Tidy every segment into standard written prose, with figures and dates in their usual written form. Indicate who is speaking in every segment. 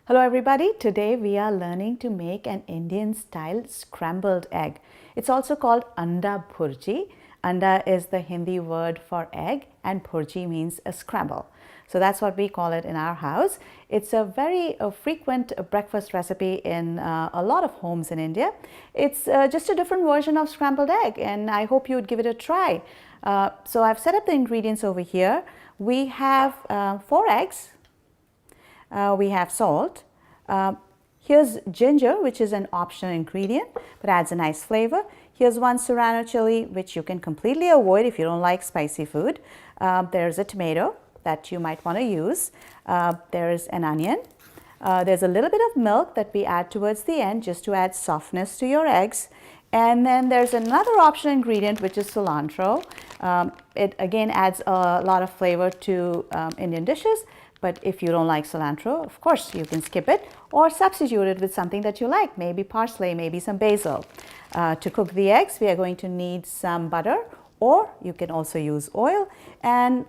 Speaker 1: Hello everybody, today we are learning to make an Indian style scrambled egg. It's also called anda bhurji. Anda is the Hindi word for egg and bhurji means a scramble. So that's what we call it in our house. It's a very frequent breakfast recipe in a lot of homes in India. It's just a different version of scrambled egg and I hope you would give it a try. So I've set up the ingredients over here. We have 4 eggs. We have salt. Here's ginger, which is an optional ingredient but adds a nice flavor. Here's 1 serrano chili, which you can completely avoid if you don't like spicy food. There's a tomato that you might want to use. There's an onion. There's a little bit of milk that we add towards the end just to add softness to your eggs. And then there's another optional ingredient, which is cilantro. It again adds a lot of flavor to Indian dishes. But if you don't like cilantro, of course, you can skip it or substitute it with something that you like, maybe parsley, maybe some basil. To cook the eggs, we are going to need some butter, or you can also use oil, and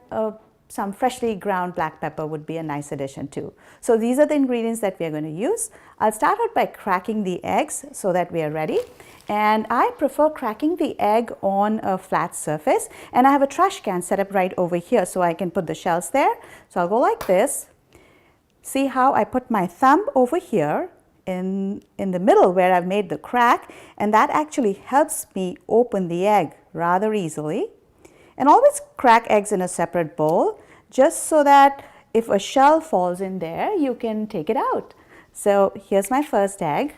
Speaker 1: some freshly ground black pepper would be a nice addition too. So these are the ingredients that we are going to use. I'll start out by cracking the eggs so that we are ready. And I prefer cracking the egg on a flat surface, and I have a trash can set up right over here so I can put the shells there. So I'll go like this. See how I put my thumb over here in the middle where I've made the crack, and that actually helps me open the egg rather easily. And always crack eggs in a separate bowl just so that if a shell falls in there, you can take it out. So here's my first egg.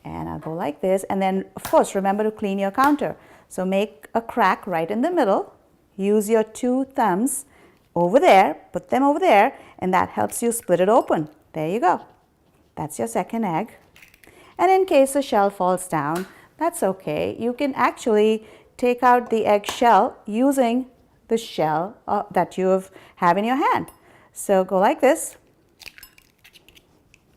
Speaker 1: And I'll go like this, and then of course remember to clean your counter. So make a crack right in the middle, use your 2 thumbs over there, put them over there, and that helps you split it open. There you go. That's your second egg. And in case the shell falls down, that's okay. You can actually take out the egg shell using the shell that you have in your hand. So go like this.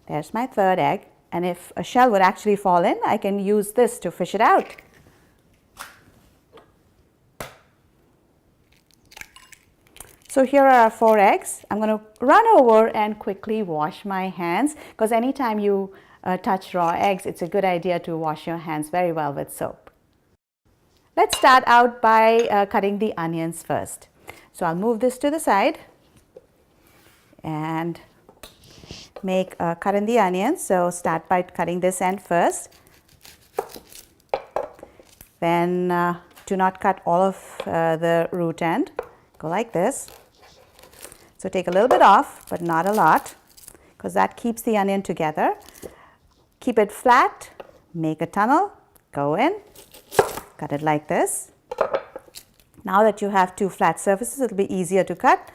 Speaker 1: There's my third egg. And if a shell would actually fall in, I can use this to fish it out. So here are our 4 eggs. I'm going to run over and quickly wash my hands, because anytime you touch raw eggs, it's a good idea to wash your hands very well with soap. Let's start out by cutting the onions first. So I'll move this to the side and make a cut in the onion. So start by cutting this end first. Then do not cut all of the root end. Go like this. So take a little bit off, but not a lot, because that keeps the onion together. Keep it flat, make a tunnel, go in, cut it like this. Now that you have 2 flat surfaces, it'll be easier to cut.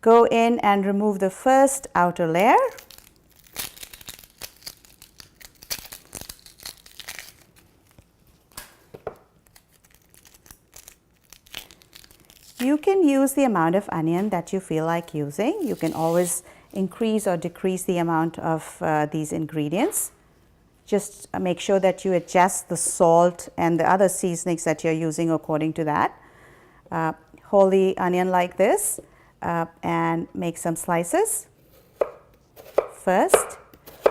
Speaker 1: Go in and remove the first outer layer. You can use the amount of onion that you feel like using. You can always increase or decrease the amount of these ingredients. Just make sure that you adjust the salt and the other seasonings that you're using according to that. Hold the onion like this and make some slices first.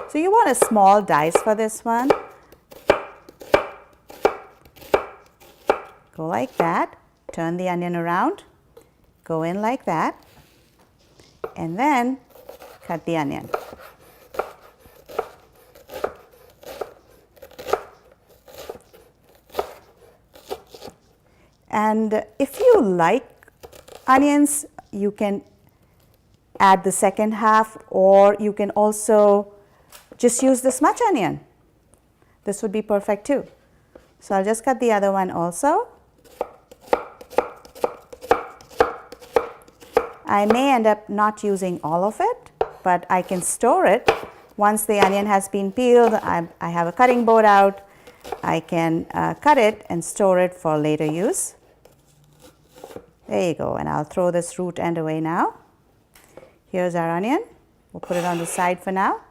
Speaker 1: So you want a small dice for this one. Go like that. Turn the onion around, go in like that, and then cut the onion. And if you like onions, you can add the second half, or you can also just use this much onion. This would be perfect too. So I'll just cut the other one also. I may end up not using all of it, but I can store it. Once the onion has been peeled, I have a cutting board out. I can cut it and store it for later use. There you go, and I'll throw this root end away now. Here's our onion. We'll put it on the side for now.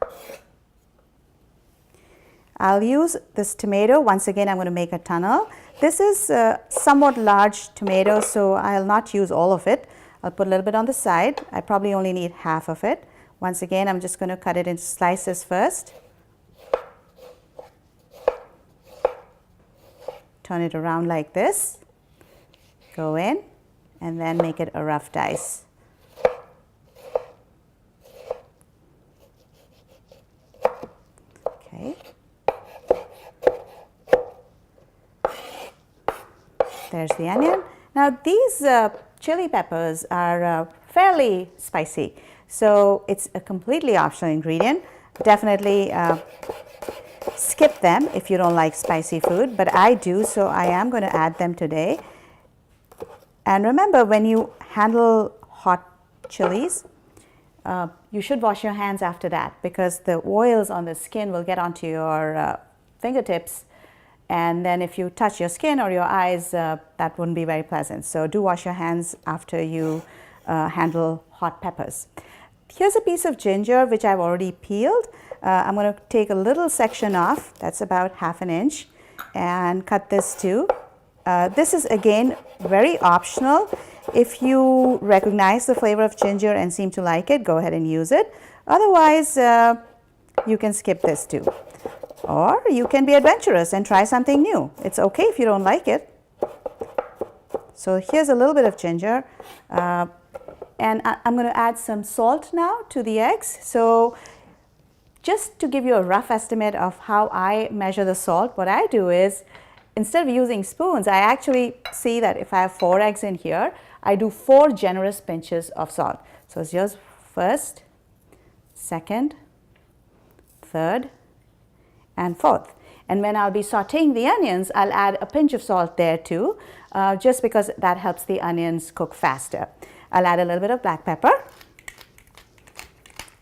Speaker 1: I'll use this tomato. Once again, I'm going to make a tunnel. This is a somewhat large tomato, so I'll not use all of it. I'll put a little bit on the side. I probably only need half of it. Once again, I'm just going to cut it into slices first. Turn it around like this. Go in and then make it a rough dice. Okay. There's the onion. Now these chili peppers are fairly spicy, so it's a completely optional ingredient. Definitely skip them if you don't like spicy food, but I do, so I am going to add them today. And remember, when you handle hot chilies, you should wash your hands after that, because the oils on the skin will get onto your fingertips, and then if you touch your skin or your eyes, that wouldn't be very pleasant. So do wash your hands after you handle hot peppers. Here's a piece of ginger which I've already peeled. I'm going to take a little section off, that's about 1/2 inch, and cut this too. This is again very optional. If you recognize the flavor of ginger and seem to like it, go ahead and use it. Otherwise, you can skip this too. Or you can be adventurous and try something new. It's okay if you don't like it. So here's a little bit of ginger. And I'm going to add some salt now to the eggs. So just to give you a rough estimate of how I measure the salt, what I do is, instead of using spoons, I actually see that if I have 4 eggs in here, I do 4 generous pinches of salt. So here's first, second, third, and fourth. And when I'll be sauteing the onions, I'll add a pinch of salt there too, just because that helps the onions cook faster. I'll add a little bit of black pepper.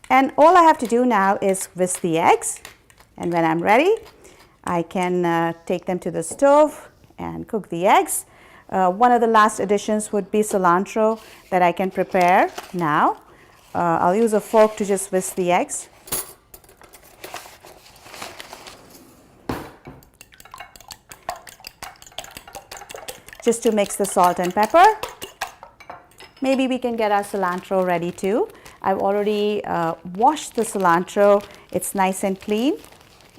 Speaker 1: And all I have to do now is whisk the eggs. And when I'm ready, I can take them to the stove and cook the eggs. One of the last additions would be cilantro that I can prepare now. I'll use a fork to just whisk the eggs. Just to mix the salt and pepper. Maybe we can get our cilantro ready too. I've already washed the cilantro. It's nice and clean.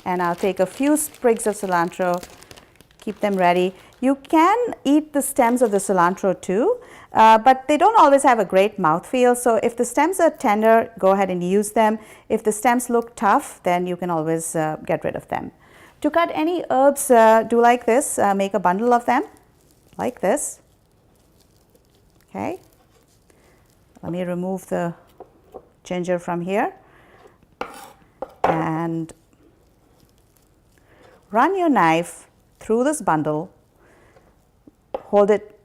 Speaker 1: And I'll take a few sprigs of cilantro, keep them ready. You can eat the stems of the cilantro too, but they don't always have a great mouthfeel. So if the stems are tender, go ahead and use them. If the stems look tough, then you can always get rid of them. To cut any herbs, do like this. Make a bundle of them, like this. Okay. Let me remove the ginger from here. And run your knife through this bundle, hold it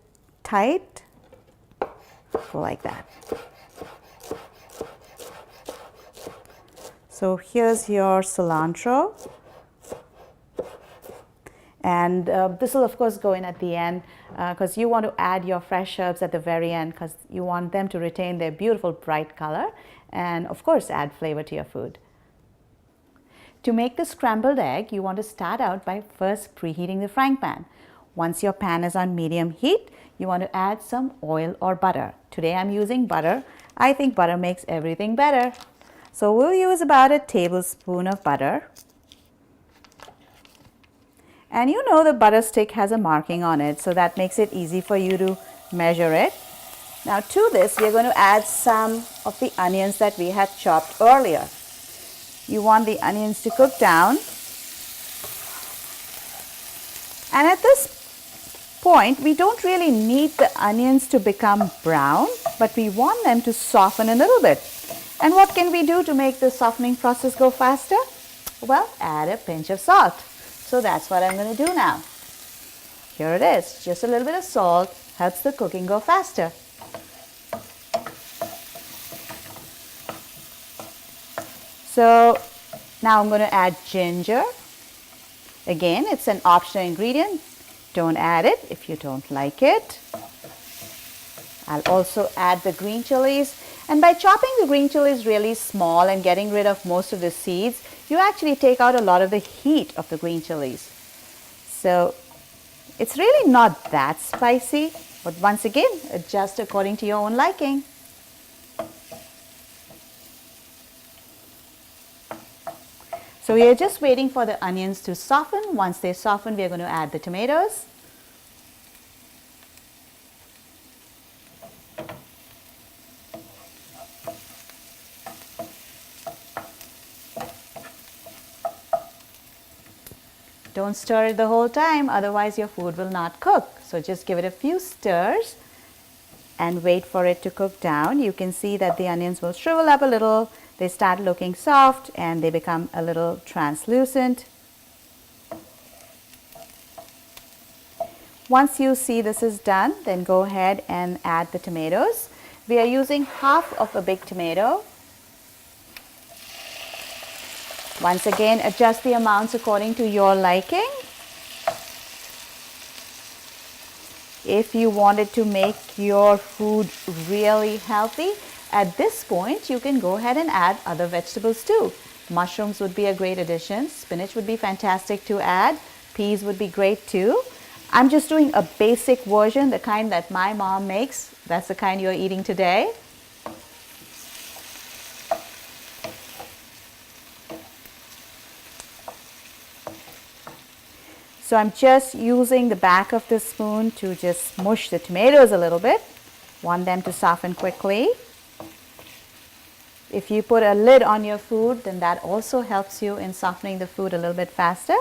Speaker 1: tight, go like that. So here's your cilantro, and this will of course go in at the end, because you want to add your fresh herbs at the very end, because you want them to retain their beautiful bright color and of course add flavor to your food. To make the scrambled egg, you want to start out by first preheating the frying pan. Once your pan is on medium heat, you want to add some oil or butter. Today I'm using butter. I think butter makes everything better. So we'll use about a tablespoon of butter. And you know the butter stick has a marking on it, so that makes it easy for you to measure it. Now to this, we're going to add some of the onions that we had chopped earlier. You want the onions to cook down. And at this point, we don't really need the onions to become brown, but we want them to soften a little bit. And what can we do to make the softening process go faster? Well, add a pinch of salt. So that's what I'm going to do now. Here it is, just a little bit of salt helps the cooking go faster. So now I'm going to add ginger. Again, it's an optional ingredient. Don't add it if you don't like it. I'll also add the green chilies. And by chopping the green chilies really small and getting rid of most of the seeds, you actually take out a lot of the heat of the green chilies. So it's really not that spicy, but once again, adjust according to your own liking. So we are just waiting for the onions to soften. Once they soften, we are going to add the tomatoes. Don't stir it the whole time, otherwise your food will not cook. So just give it a few stirs and wait for it to cook down. You can see that the onions will shrivel up a little. They start looking soft and they become a little translucent. Once you see this is done, then go ahead and add the tomatoes. We are using half of a big tomato. Once again, adjust the amounts according to your liking. If you wanted to make your food really healthy, at this point you can go ahead and add other vegetables too. Mushrooms would be a great addition. Spinach would be fantastic to add. Peas would be great too. I'm just doing a basic version, the kind that my mom makes. That's the kind you're eating today. So I'm just using the back of the spoon to just mush the tomatoes a little bit. Want them to soften quickly. If you put a lid on your food, then that also helps you in softening the food a little bit faster.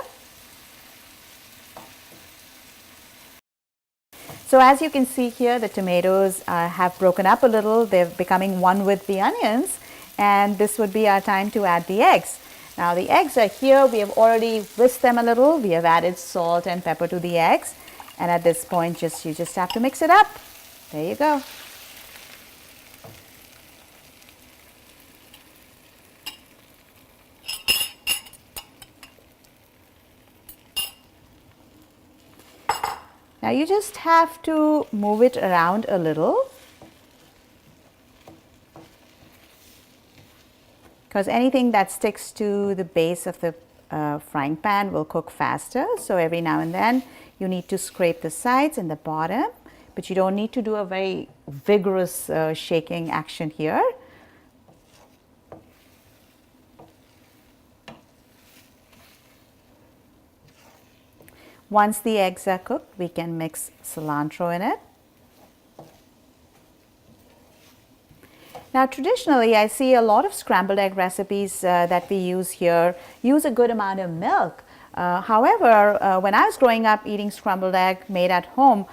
Speaker 1: So as you can see here, the tomatoes have broken up a little. They're becoming one with the onions, and this would be our time to add the eggs. Now the eggs are here. We have already whisked them a little. We have added salt and pepper to the eggs, and at this point you just have to mix it up. There you go. Now you just have to move it around a little, because anything that sticks to the base of the frying pan will cook faster. So every now and then you need to scrape the sides and the bottom, but you don't need to do a very vigorous shaking action here. Once the eggs are cooked, we can mix cilantro in it. Now traditionally, I see a lot of scrambled egg recipes that we use here use a good amount of milk. However, when I was growing up eating scrambled egg made at home,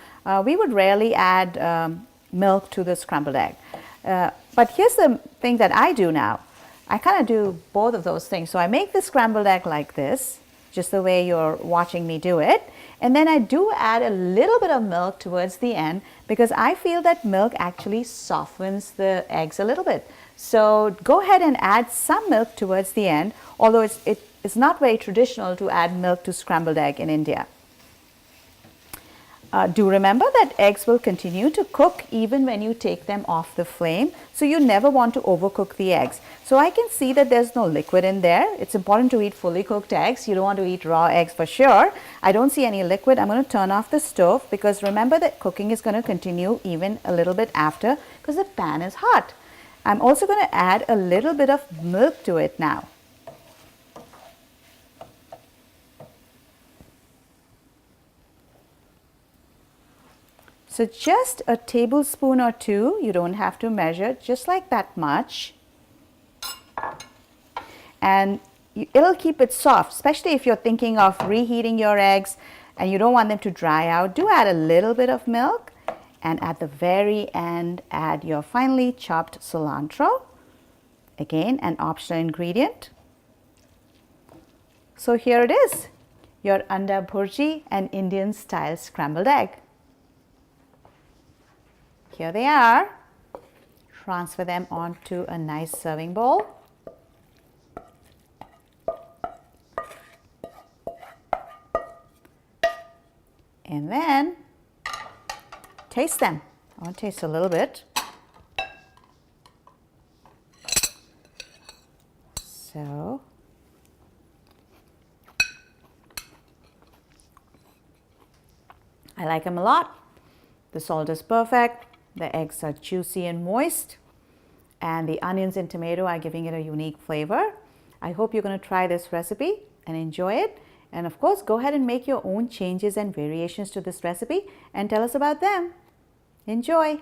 Speaker 1: we would rarely add milk to the scrambled egg. But here's the thing that I do now. I kind of do both of those things. So I make the scrambled egg like this, just the way you're watching me do it. And then I do add a little bit of milk towards the end, because I feel that milk actually softens the eggs a little bit. So go ahead and add some milk towards the end, although it's not very traditional to add milk to scrambled egg in India. Do remember that eggs will continue to cook even when you take them off the flame, so you never want to overcook the eggs. So I can see that there's no liquid in there. It's important to eat fully cooked eggs. You don't want to eat raw eggs for sure. I don't see any liquid. I'm going to turn off the stove, because remember that cooking is going to continue even a little bit after, because the pan is hot. I'm also going to add a little bit of milk to it now. So just a tablespoon or two, you don't have to measure, just like that much. And it'll keep it soft, especially if you're thinking of reheating your eggs and you don't want them to dry out. Do add a little bit of milk, and at the very end, add your finely chopped cilantro. Again, an optional ingredient. So here it is, your anda bhurji, an Indian style scrambled egg. Here they are. Transfer them onto a nice serving bowl. And then taste them. I want to taste a little bit. So I like them a lot. The salt is perfect. The eggs are juicy and moist, and the onions and tomato are giving it a unique flavor. I hope you're going to try this recipe and enjoy it. And of course, go ahead and make your own changes and variations to this recipe and tell us about them. Enjoy!